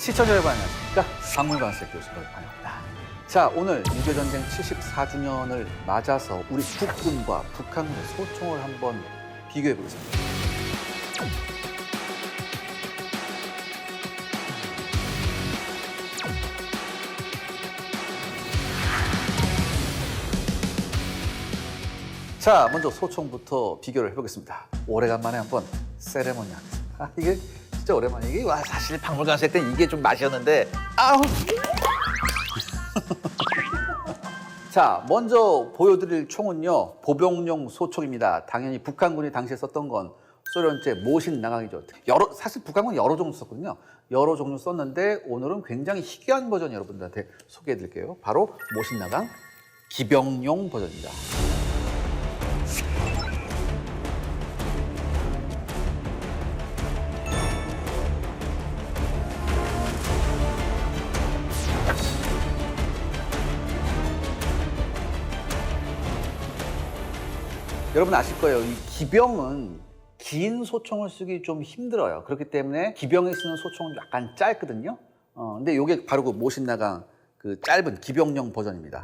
시청자 여러분 안녕하십니까? 박물관세 교수를 환영합니다. 자, 오늘 6.25 전쟁 74주년을 맞아서 우리 국군과 북한군의 소총을 한번 비교해 보겠습니다. 자, 먼저 소총부터 비교를 해보겠습니다. 오래간만에 한번 세레모니 하겠습니다. 이게 진짜 오랜만에 이게 와 사실 박물관세 때 이게 좀 맛이었는데 아우. 자, 먼저 보여드릴 총은요 보병용 소총입니다. 당연히 북한군이 당시에 썼던 건 소련제 모신 나강이죠. 사실 북한군이 여러 종류 썼거든요. 여러 종류 썼는데 오늘은 굉장히 희귀한 버전 여러분들한테 소개해드릴게요. 바로 모신 나강 기병용 버전입니다. 여러분 아실 거예요. 이 기병은 긴 소총을 쓰기 좀 힘들어요. 그렇기 때문에 기병이 쓰는 소총은 약간 짧거든요. 근데 이게 바로 그 모신나강 그 짧은 기병용 버전입니다.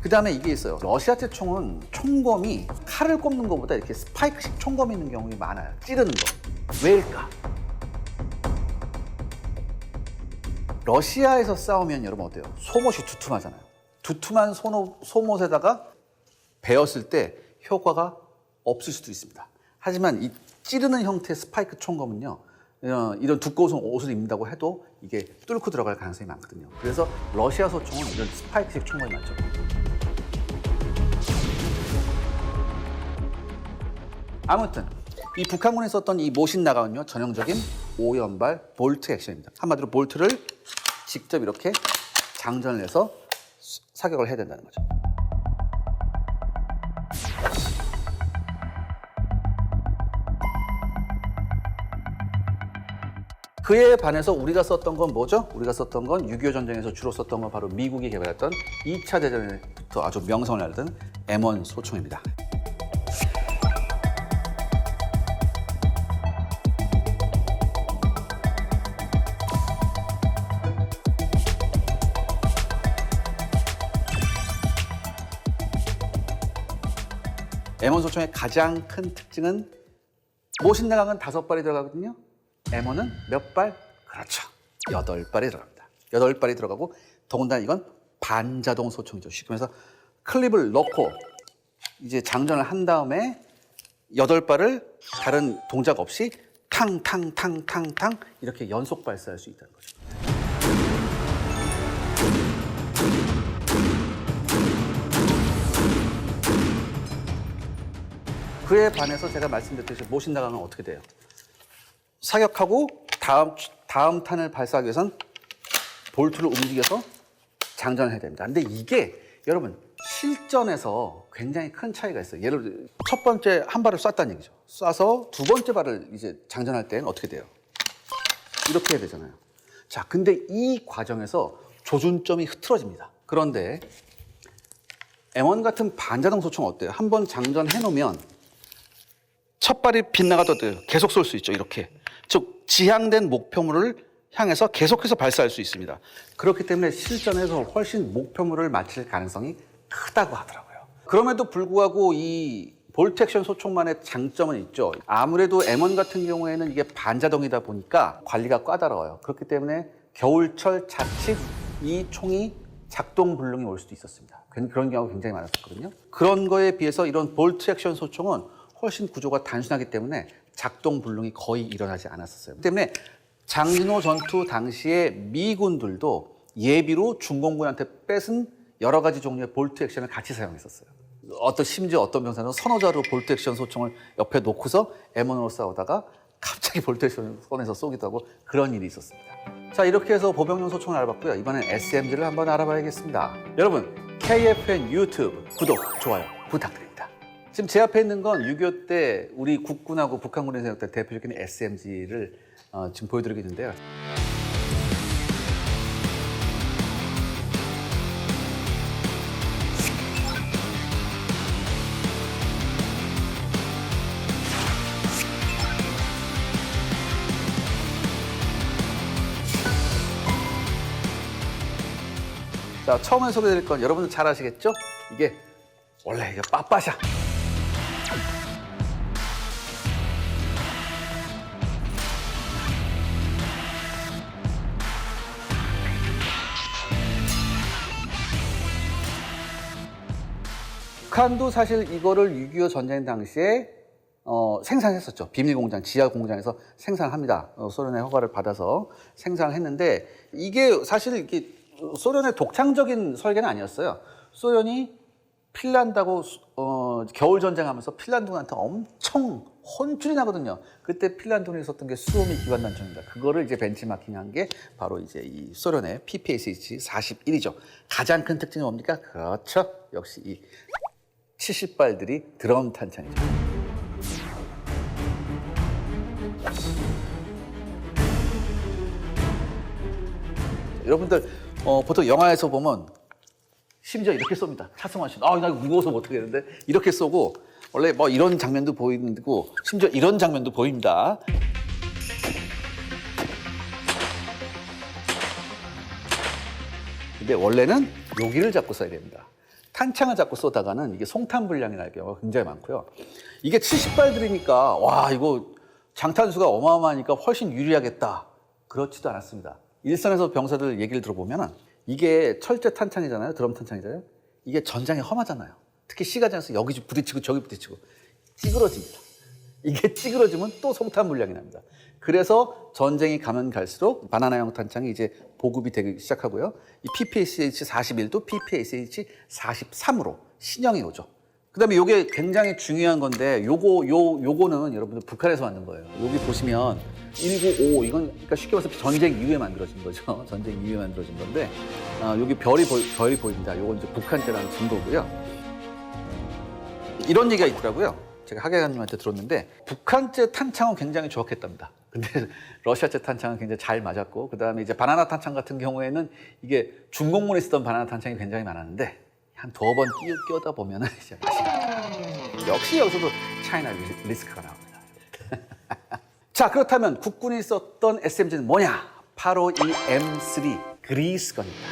그 다음에 이게 있어요. 러시아제 총은 총검이 칼을 꼽는 것보다 이렇게 스파이크식 총검이 있는 경우가 많아요. 찌르는 거. 왜일까? 러시아에서 싸우면 여러분 어때요? 소못이 두툼하잖아요. 두툼한 소못에다가 베었을 때 효과가 없을 수도 있습니다. 하지만 이 찌르는 형태의 스파이크 총검은요, 이런 두꺼운 옷을 입는다고 해도 이게 뚫고 들어갈 가능성이 많거든요. 그래서 러시아 소총은 이런 스파이크식 총검이 많죠. 아무튼 이 북한군이 썼던 이 모신 나강은요 전형적인 5연발 볼트 액션입니다. 한마디로 볼트를 직접 이렇게 장전을 해서 사격을 해야 된다는 거죠. 그에 반해서 우리가 썼던 건 뭐죠? 우리가 썼던 건 6.25 전쟁에서 주로 썼던 건 바로 미국이 개발했던 2차 대전부터 아주 명성을 알던 M1 소총입니다. M1 소총의 가장 큰 특징은 모신 나강은 5발이 들어가거든요. M1은 몇 발? 그렇죠. 8발이 들어갑니다. 8발이 들어가고 더군다나 이건 반자동 소총이죠. 쉽게 말해서 클립을 넣고 이제 장전을 한 다음에 8발을 다른 동작 없이 탕탕탕탕탕 이렇게 연속 발사할 수 있다는 거죠. 그에 반해서 제가 말씀드렸듯이 모신 나강은 어떻게 돼요? 사격하고 다음 탄을 발사하기 위해선 볼트를 움직여서 장전을 해야 됩니다. 근데 이게 여러분 실전에서 굉장히 큰 차이가 있어요. 예를 들어 첫 번째 한 발을 쐈다는 얘기죠. 쏴서 두 번째 발을 이제 장전할 때는 어떻게 돼요? 이렇게 해야 되잖아요. 자, 근데 이 과정에서 조준점이 흐트러집니다. 그런데 M1 같은 반자동 소총 어때요? 한번 장전해 놓으면 첫 발이 빗나가도 계속 쏠 수 있죠. 이렇게. 즉 지향된 목표물을 향해서 계속해서 발사할 수 있습니다. 그렇기 때문에 실전에서 훨씬 목표물을 맞힐 가능성이 크다고 하더라고요. 그럼에도 불구하고 이 볼트 액션 소총만의 장점은 있죠. 아무래도 M1 같은 경우에는 이게 반자동이다 보니까 관리가 까다로워요. 그렇기 때문에 겨울철 자칫 이 총이 작동 불능이 올 수도 있었습니다. 그런 경우가 굉장히 많았었거든요. 그런 거에 비해서 이런 볼트 액션 소총은 훨씬 구조가 단순하기 때문에 작동 불능이 거의 일어나지 않았었어요. 그렇기 때문에 장진호 전투 당시에 미군들도 예비로 중공군한테 뺏은 여러 가지 종류의 볼트 액션을 같이 사용했었어요. 심지어 어떤 병사는 선호자로 볼트 액션 소총을 옆에 놓고서 M1으로 싸우다가 갑자기 볼트 액션을 꺼내서 쏘기도 하고 그런 일이 있었습니다. 자, 이렇게 해서 보병용 소총을 알아봤고요. 이번엔 SMG를 한번 알아봐야겠습니다. 여러분, KFN 유튜브 구독, 좋아요 부탁드립니다. 지금 제 앞에 있는 건 6.25 때 우리 국군하고 북한군이 사용했던 대표적인 SMG를 지금 보여드리고 있는데요. 자, 처음에 소개드릴 건 여러분들 잘 아시겠죠? 이게 원래 이게 빠빠샤. 북한도 사실 이거를 6.25 전쟁 당시에 생산했었죠. 비밀 공장, 지하 공장에서 생산합니다. 소련의 허가를 받아서 생산을 했는데 이게 사실 이게 소련의 독창적인 설계는 아니었어요. 소련이 핀란드하고 겨울 전쟁하면서 핀란드한테 엄청 혼쭐이 나거든요. 그때 핀란드에 있었던 게 수오미 기관단총입니다. 그거를 이제 벤치마킹한 게 바로 이제 이 소련의 PPSH-41이죠. 가장 큰 특징이 뭡니까? 그렇죠. 역시 이 70발들이 드럼 탄창이죠. 여러분들 보통 영화에서 보면 심지어 이렇게 쏩니다. 차승원 씨, 나 이거 무거워서 못 하겠는데 이렇게 쏘고 원래 뭐 이런 장면도 보이고 심지어 이런 장면도 보입니다. 근데 원래는 여기를 잡고 쏴야 됩니다. 탄창을 잡고 쏘다가는 이게 송탄 분량이 날 경우가 굉장히 많고요. 이게 70발들이니까 와 이거 장탄수가 어마어마하니까 훨씬 유리하겠다. 그렇지도 않았습니다. 일선에서 병사들 얘기를 들어보면 이게 철제 탄창이잖아요. 드럼 탄창이잖아요. 이게 전장에 험하잖아요. 특히 시가전에서 여기 부딪히고 저기 부딪히고 찌그러집니다. 이게 찌그러지면 또 송탄 물량이 납니다. 그래서 전쟁이 가면 갈수록 바나나형 탄창이 이제 보급이 되기 시작하고요. 이 PPSH-41도 PPSH-43으로 신형이 오죠. 그다음에 요게 굉장히 중요한 건데 요거는 여러분들 북한에서 만든 거예요. 여기 보시면 195 이건 그러니까 쉽게 말해서 전쟁 이후에 만들어진 거죠. 전쟁 이후에 만들어진 건데 여기 별이 보입니다. 요건 이제 북한제라는 증거고요. 이런 얘기가 있더라고요. 제가 하계관님한테 들었는데 북한제 탄창은 굉장히 좋았겠답니다. 근데 러시아제 탄창은 굉장히 잘 맞았고 그다음에 이제 바나나 탄창 같은 경우에는 이게 중공군에 쓰던 바나나 탄창이 굉장히 많았는데 한 두어 번 끼우다 보면 이제 맛이 나요. 역시 여기서도 차이나 리스크가 나옵니다. 자, 그렇다면 국군이 썼던 SMG는 뭐냐? 바로 이 M3 그리스건입니다.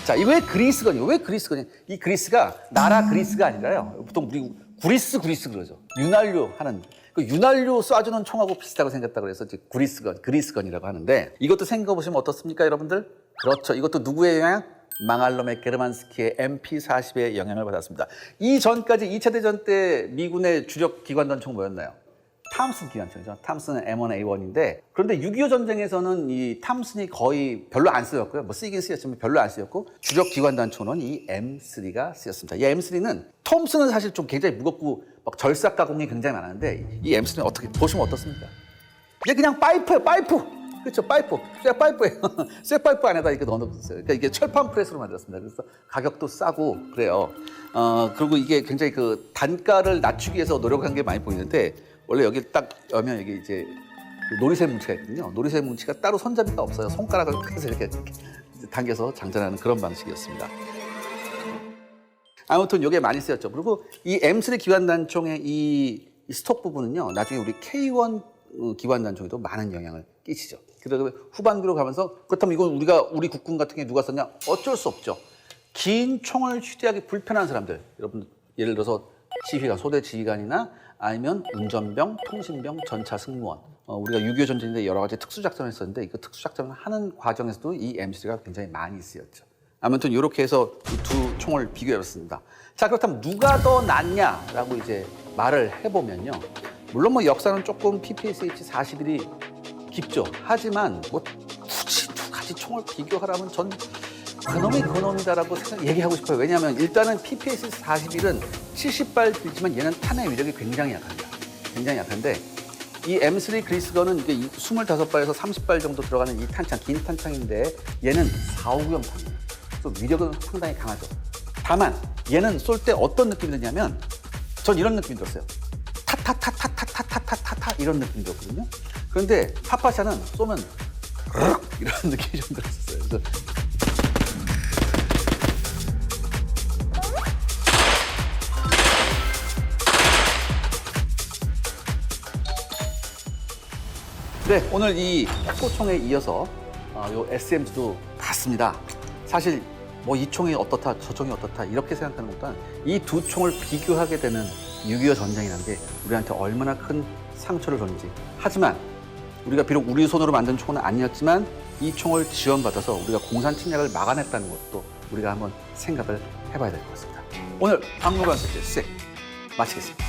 자, 이 왜 그리스건이에요? 왜 그리스건이에요? 이 그리스가 나라 그리스가 아니라요. 보통 우리 구리스 그러죠. 윤활유 하는 그 윤활유 쏴주는 총하고 비슷하고 생겼다고 해서 이제 그리스건이라고 하는데 이것도 생각해보시면 어떻습니까, 여러분들? 그렇죠. 이것도 누구의 영향? 망할놈의 게르만스키의 MP-40의 영향을 받았습니다. 이전까지 2차 대전 때 미군의 주력 기관단총 뭐였나요? 탐슨 기관총이죠. 탐슨은 M1A1인데 그런데 6.25 전쟁에서는 이 탐슨이 거의 별로 안 쓰였고요. 뭐 쓰이긴 쓰였지만 별로 안 쓰였고 주력 기관단총은 이 M3가 쓰였습니다. 이 M3는 톰슨은 사실 좀 굉장히 무겁고 막 절삭 가공이 굉장히 많았는데 이 M3는 어떻게 보시면 어떻습니까? 이게 그냥 파이프예요. 파이프. 그렇죠. 파이프. 쇠파이프예요. 쇠파이프 안에다 이렇게 넣어놓었어요. 그러니까 이게 철판 프레스로 만들었습니다. 그래서 가격도 싸고 그래요. 그리고 이게 굉장히 그 단가를 낮추기 위해서 노력한 게 많이 보이는데 원래 여기 딱 여면 여기 이제 놀이새 뭉치가 있거든요. 놀이새 뭉치가 따로 손잡이가 없어요. 손가락을 해서 이렇게 당겨서 장전하는 그런 방식이었습니다. 아무튼 이게 많이 쓰였죠. 그리고 이 M3 기관단총의 이 스톡 부분은요. 나중에 우리 K1 기관단총에도 많은 영향을 끼치죠. 그래서 후반기로 가면서 그렇다면 이건 우리 국군 같은 게 누가 썼냐? 어쩔 수 없죠. 긴 총을 휴대하기 불편한 사람들. 여러분 예를 들어서 지휘관, 소대 지휘관이나 아니면 운전병, 통신병, 전차 승무원. 우리가 6.25 전쟁인데 여러 가지 특수작전을 했었는데 이 특수작전을 하는 과정에서도 이 M3가 굉장히 많이 쓰였죠. 아무튼 이렇게 해서 이 두 총을 비교해봤습니다. 자, 그렇다면 누가 더 낫냐라고 이제 말을 해보면요. 물론 뭐 역사는 조금 PPSH-41이 깊죠. 하지만 뭐 굳이 두 가지 총을 비교하라면 전 그놈이 그놈이다라고 얘기하고 싶어요. 왜냐하면 일단은 PPSH-41은 70발이지만 얘는 탄의 위력이 굉장히 약합니다. 굉장히 약한데 이 M3 그리스건은 이게 25발에서 30발 정도 들어가는 이 탄창, 긴 탄창인데 얘는 459형 탄이에요. 그래서 위력은 상당히 강하죠. 다만 얘는 쏠 때 어떤 느낌이 드냐면 전 이런 느낌이 들었어요. 타타타타타타타타타 이런 느낌이 들었거든요. 그런데 파파샤는 쏘면 이런 느낌이 좀 들었었어요. 그래서 네, 오늘 이 소총에 이어서 요 SMG도 봤습니다. 사실 뭐 이 총이 어떻다, 저 총이 어떻다 이렇게 생각하는 것보다는 이 두 총을 비교하게 되는 6.25 전쟁이라는 게 우리한테 얼마나 큰 상처를 줬는지. 하지만 우리가 비록 우리 손으로 만든 총은 아니었지만 이 총을 지원받아서 우리가 공산 침략을 막아냈다는 것도 우리가 한번 생각을 해봐야 될 것 같습니다. 오늘 박물관 세트 수색 마치겠습니다.